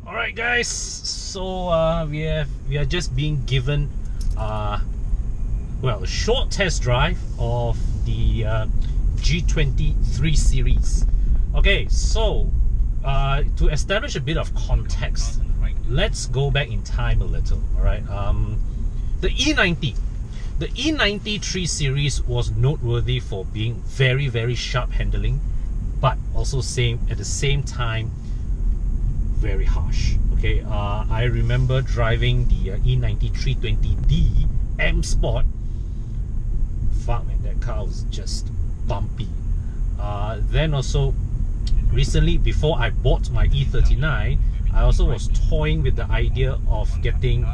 Alright guys, so we are just being given a short test drive of the G20 3 Series. Okay, so to establish a bit of context, let's go back in time a little. Alright, the E90 3 Series was noteworthy for being very sharp handling, but also at the same time very harsh. Okay, I remember driving the E90 320D M Sport. Fuck man, that car was just bumpy. Then also recently, before I bought my E39, I also was toying with the idea of getting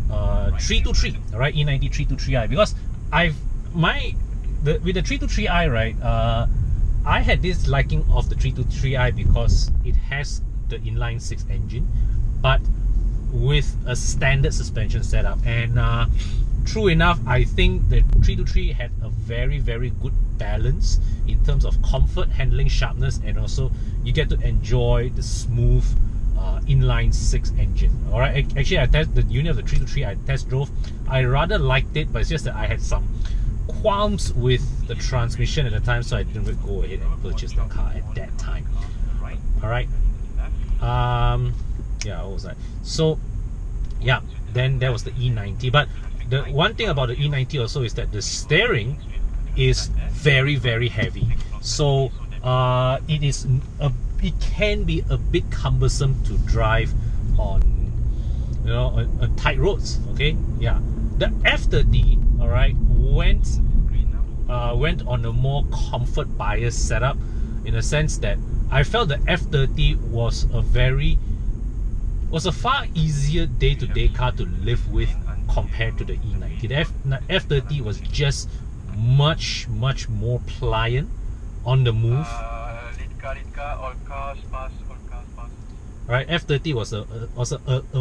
323, right? E90 323i, because with the 323i, right? I had this liking of the 323i because it has the inline 6 engine, but with a standard suspension setup. And true enough, I think the 323 had a very good balance in terms of comfort, handling, sharpness, and also you get to enjoy the smooth inline 6 engine. Alright, actually I tested the unit of the 323 I test drove. I rather liked it, but it's just that I had some qualms with the transmission at the time, so I didn't go ahead and purchase the car at that time. Alright, yeah, what was that? So yeah, then there was the E90. But the one thing about the E90 also is that the steering is very heavy, so it can be a bit cumbersome to drive on, you know, on tight roads. Okay, yeah, the F30, all right, went on a more comfort bias setup, in a sense that I felt the F30 was a far easier day-to-day car to live with compared to the E90. The F30 was just much more pliant on the move. Right, F30 was a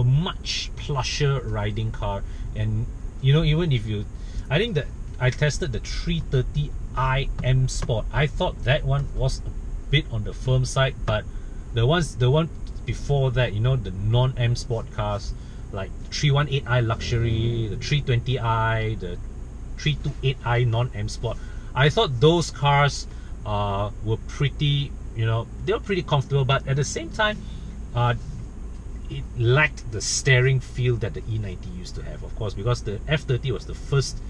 much plusher riding car, and you know, even if you, I think that I tested the 330i M Sport. I thought that one was a bit on the firm side, but the one before that, you know, the non-M Sport cars like 318i Luxury, the 320i, the 328i non-M Sport, I thought those cars were pretty, you know, they were pretty comfortable, but at the same time it lacked the steering feel that the E90 used to have, of course, because the F30 was the first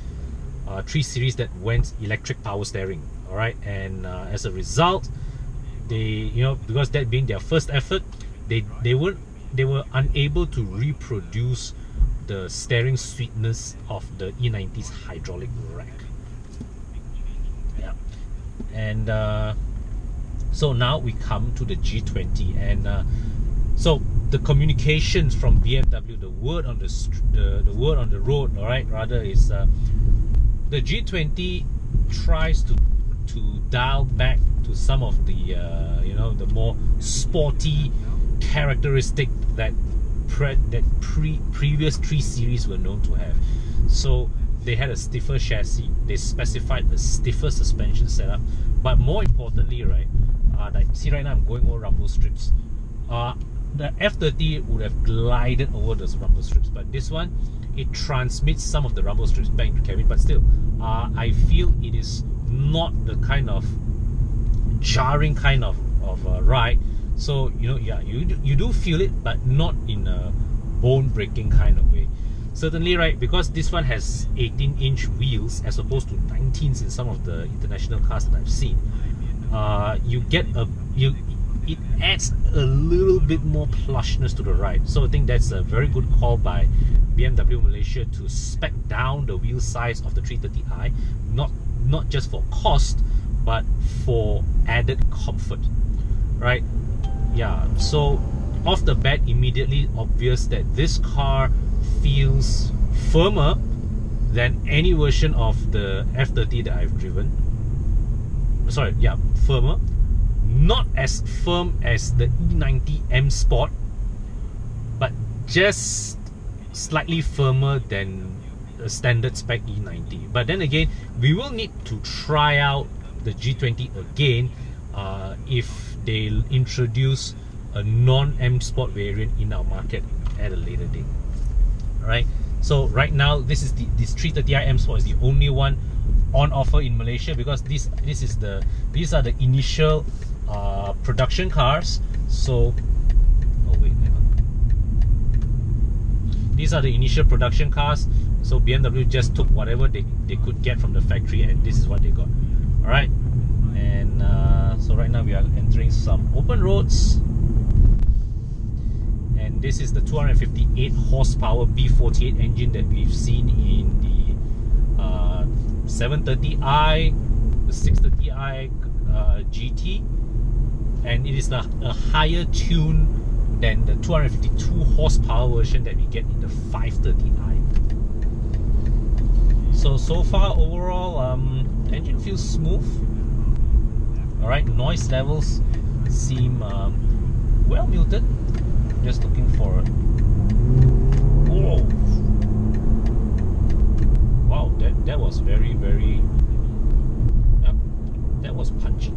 3 Series that went electric power steering. Alright, and as a result, they, you know, because that being their first effort, they were unable to reproduce the steering sweetness of the E90's hydraulic rack. Yeah, and so now we come to the G20, and so the communications from BMW, the word on the road, all right, rather, is the G20 tries to dial back to some of the you know, the more sporty characteristic that previous 3 Series were known to have. So they had a stiffer chassis, they specified a stiffer suspension setup, but more importantly, right, like see right now I'm going over rumble strips. The F30 would have glided over those rumble strips, but this one, it transmits some of the rumble strips back into cabin, but still I feel it is not the kind of jarring kind of ride. So, you know, yeah, you do feel it, but not in a bone-breaking kind of way. Certainly, right, because this one has 18-inch wheels as opposed to 19s in some of the international cars that I've seen. It adds a little bit more plushness to the ride. So I think that's a very good call by BMW Malaysia to spec down the wheel size of the 330i, not just for cost, but for added comfort, right? Yeah, so off the bat, immediately obvious that this car feels firmer than any version of the F30 that I've driven. Sorry, yeah, firmer. Not as firm as the E90 M Sport, but just slightly firmer than a standard spec E90. But then again, we will need to try out the G20 again if they introduce a non-M Sport variant in our market at a later date. Alright, so right now this 330i M Sport is the only one on offer in Malaysia, because these are the initial production cars. So these are the initial production cars, so BMW just took whatever they could get from the factory, and this is what they got. Alright, and so right now we are entering some open roads, and this is the 258 horsepower B48 engine that we've seen in the 730i, the 630i GT, and it is a higher tune than the 252 horsepower version that we get in the 530i. So far overall, engine feels smooth. Alright, noise levels seem well muted. Just looking for whoa, wow, that was very yep, that was punchy.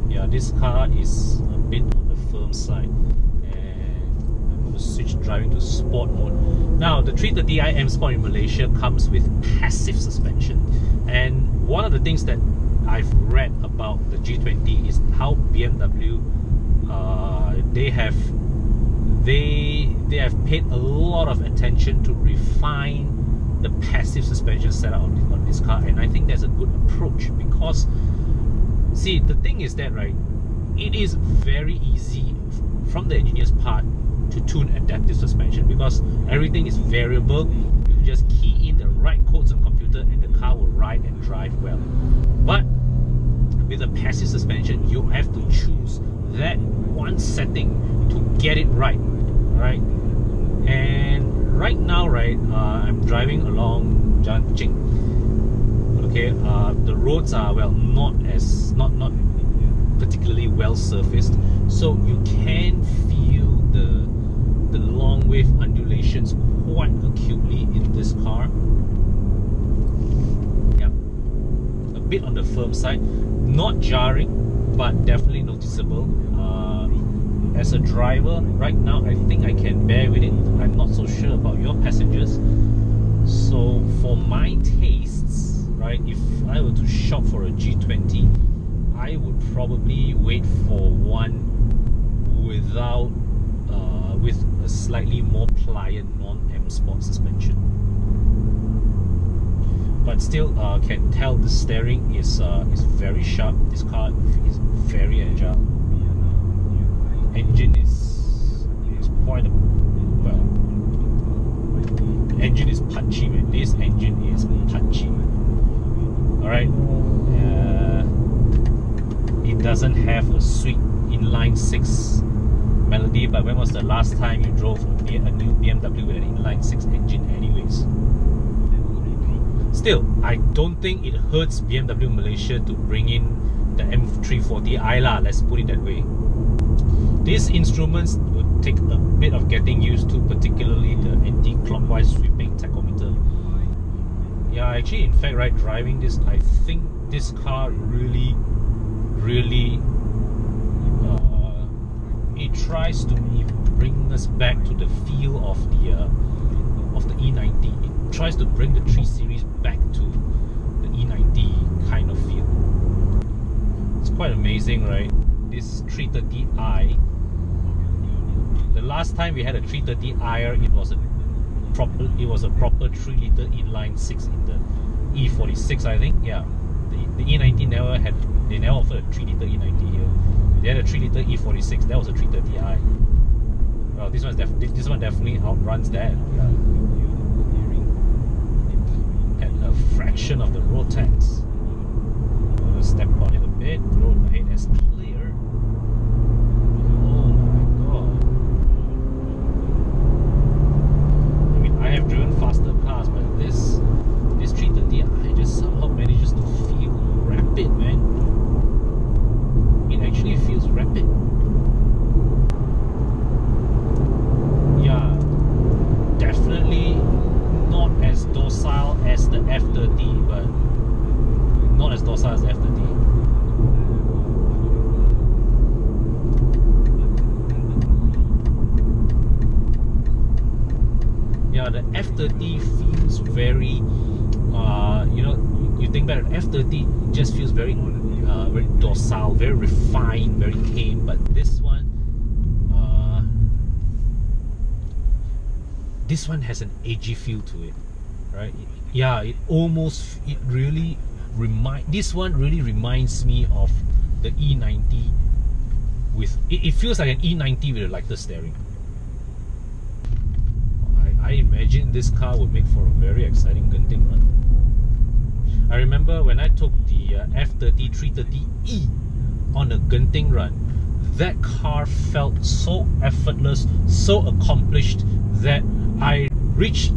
Yeah, this car is a bit on the firm side, and I'm going to switch driving to sport mode. Now, the 330i M Sport in Malaysia comes with passive suspension, and one of the things that I've read about the G20 is how BMW they have paid a lot of attention to refine the passive suspension setup on this car, and I think that's a good approach, because see, the thing is that, right, it is very easy from the engineer's part to tune adaptive suspension, because everything is variable. You just key in the right codes on computer and the car will ride and drive well. But with a passive suspension, you have to choose that one setting to get it right. Right? And right now, right, I'm driving along Janjing. Okay, the roads are, well, not particularly well surfaced, so you can feel the long wave undulations quite acutely in this car. Yeah, a bit on the firm side, not jarring, but definitely noticeable. As a driver right now, I think I can bear with it. I'm not so sure about your passengers. So for my tastes, right, if I were to shop for a G20, I would probably wait for one without with a slightly more pliant non-M Sport suspension. But still, can tell the steering is very sharp. This car is very agile. Engine is quite a, well, engine is punchy, man. This engine is punchy. Alright, it doesn't have a sweet inline 6 melody, but when was the last time you drove a new BMW with an inline 6 engine anyways? Still, I don't think it hurts BMW Malaysia to bring in the M340i lah, let's put it that way. These instruments would take a bit of getting used to, particularly the anti-clockwise sweeping tachometer. Yeah, actually, in fact, right, driving this, I think this car really it tries to bring us back to the feel of the E90. It tries to bring the 3 Series back to the E90 kind of feel. It's quite amazing, right? This 330i. The last time we had a 330i, it was a proper 3-liter inline 6 in the E46, I think. Yeah, the E90 never offered a 3-liter E90 here. They had a 3-liter E46. That was a 330i. Well, this one definitely outruns that. Yeah. At a fraction of the road tax. I'm gonna step on it a bit. Road ahead is clear. Oh my god! I mean, I have driven faster cars, but this 330i just somehow manages to feel rapid, man. It actually feels rapid. Yeah, definitely not as docile as the F30, but not as docile as the F30. the F30 feels very, you know, you think back, the F30 just feels very, very docile, very refined, very tame. But this one has an edgy feel to it, right? Yeah, this one really reminds me of the E90 with, it feels like an E90 with a lighter steering. I imagine this car would make for a very exciting Genting run. I remember when I took the F30 330E on a Genting run, that car felt so effortless, so accomplished, that I reached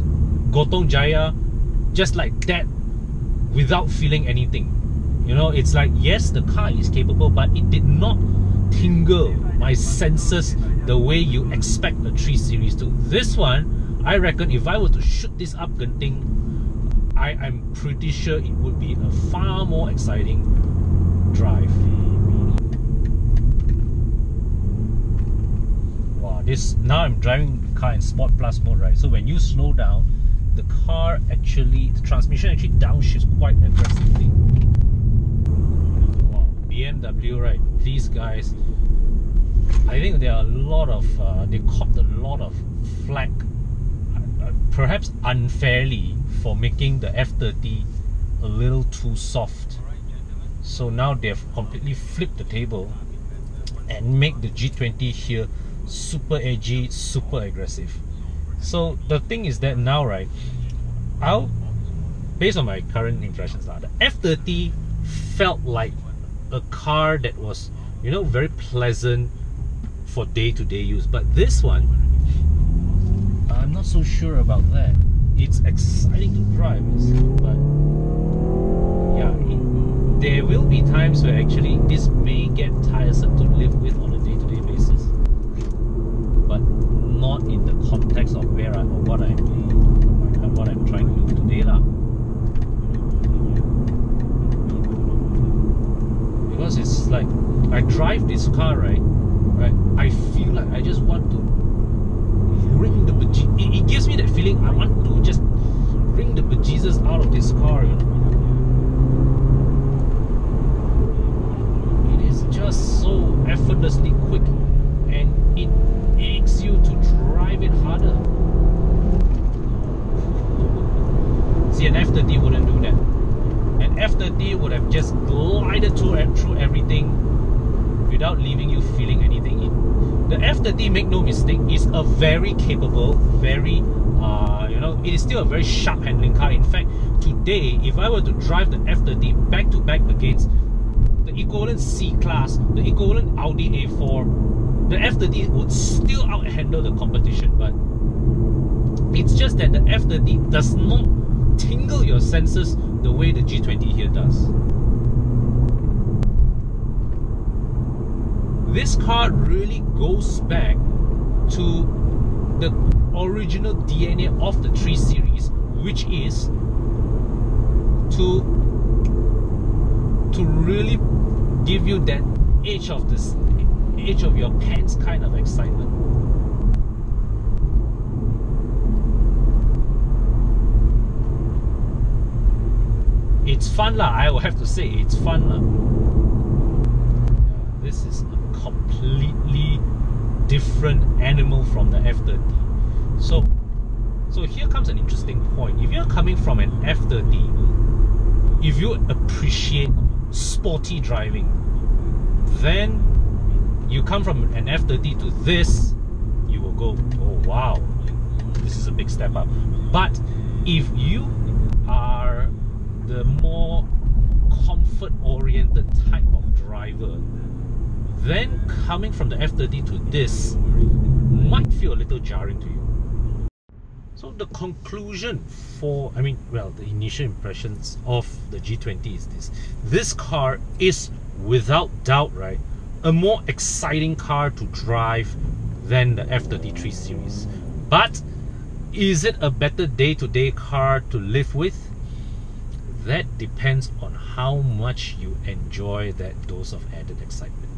Gotong Jaya just like that without feeling anything. You know, it's like, yes, the car is capable, but it did not tingle my senses the way you expect a 3 Series to. This one, I reckon if I were to shoot this up Genting, I'm pretty sure it would be a far more exciting drive. Now I'm driving the car in Sport Plus mode, right? So when you slow down, the transmission actually downshifts quite aggressively. Wow, BMW, right? These guys, I think there are a lot of, they copped a lot of flack, perhaps unfairly, for making the F30 a little too soft. So now they've completely flipped the table and make the G20 here super edgy, super aggressive. So the thing is that now, right, based on my current impressions, the F30 felt like a car that was, you know, very pleasant for day-to-day use. But this one, I'm not so sure about that. It's exciting to drive, but yeah, there will be times where actually this may get tiresome to live with on a day-to-day basis, but not in the context of what I'm trying to do today lah. Because it's like, I drive this car, right? I feel like I just want to wring the bejesus. It gives me that feeling I want to just wring the bejesus out of this car, you know. It is just so effortlessly quick, and it asks you to drive it harder. See, an F30 wouldn't do that. An F30 would have just glided through everything without leaving you feeling anything. The F30, make no mistake, is a very capable, very, you know, it is still a very sharp handling car. In fact, today, if I were to drive the F30 back to back against the equivalent C-Class, the equivalent Audi A4, the F30 would still out-handle the competition. But it's just that the F30 does not tingle your senses the way the G20 here does. This car really goes back to the original DNA of the 3 Series, which is to really give you that edge of your pants kind of excitement. It's fun lah, I will have to say, it's fun lah. This is a completely different animal from the F30. So here comes an interesting point. If you're coming from an F30, if you appreciate sporty driving, then you come from an F30 to this, you will go, oh wow, this is a big step up. But if you are the more comfort-oriented type of driver, then coming from the F30 to this might feel a little jarring to you. So the conclusion the initial impressions of the G20 is this. This car is without doubt, right, a more exciting car to drive than the F30 3 Series. But is it a better day-to-day car to live with? That depends on how much you enjoy that dose of added excitement.